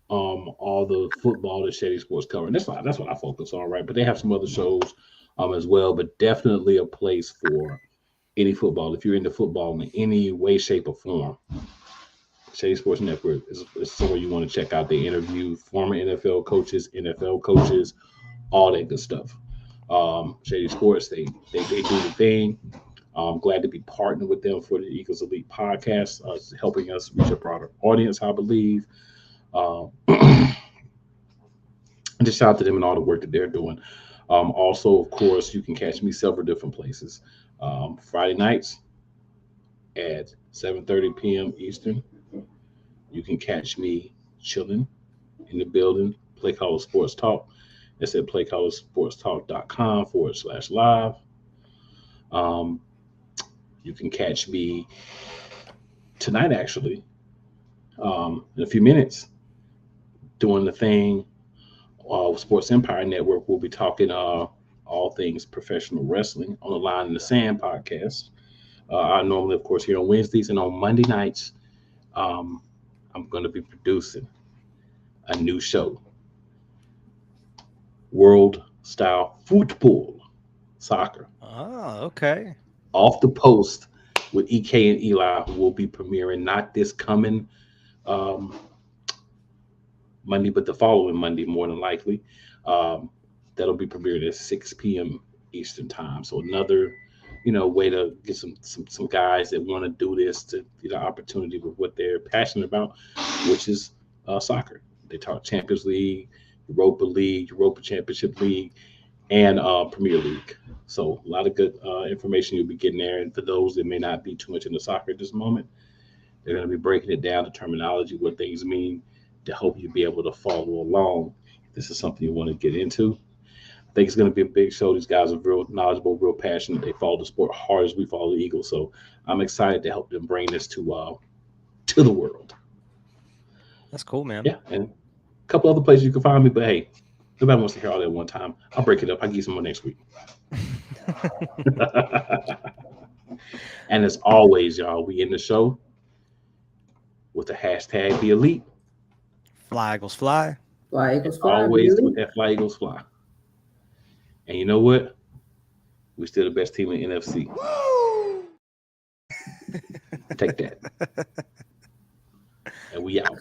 all the football that Shady Sports cover. And that's what I focus on, right? But they have some other shows as well, but definitely a place for any football. If you're into football in any way, shape, or form, Shady Sports Network is somewhere you want to check out. They interview former NFL coaches, all that good stuff. Shady Sports, they do the thing. I'm glad to be partnered with them for the Eagles Elite podcast, helping us reach a broader audience, I believe. And just shout out to them and all the work that they're doing. Also, of course, you can catch me several different places. Friday nights at 7:30 p.m. Eastern. You can catch me chilling in the building, Play Color Sports Talk. It's at playcolorsportstalk.com/live. You can catch me tonight, actually, in a few minutes, doing the thing. Sports Empire Network will be talking all things professional wrestling on the Line in the Sand podcast. I normally, of course, here on Wednesdays, and on Monday nights, I'm going to be producing a new show, World Style Football, Soccer. Oh, okay. Off the Post with EK and Eli will be premiering not this coming Monday, but the following Monday, more than likely. That'll be premiered at 6 p.m. Eastern time. So another, way to get some guys that want to do this to get an opportunity with what they're passionate about, which is soccer. They talk Champions League, Europa Championship League, and Premier League. So a lot of good information you'll be getting there. And for those that may not be too much into soccer at this moment, they're going to be breaking it down, the terminology, what things mean, to help you be able to follow along. If this is something you want to get into, I think it's going to be a big show. These guys are real knowledgeable, real passionate. They follow the sport hard as we follow the Eagles. So I'm excited to help them bring this to the world. That's cool, man. Yeah, and a couple other places you can find me, but hey, nobody wants to hear all that at one time. I'll break it up. I'll give you some more next week. And as always, y'all, we end the show with the hashtag Be Elite. Fly Eagles Fly. Fly Eagles Fly. Always with that Fly Eagles Fly. And you know what? We're still the best team in the NFC. Take that. And we out.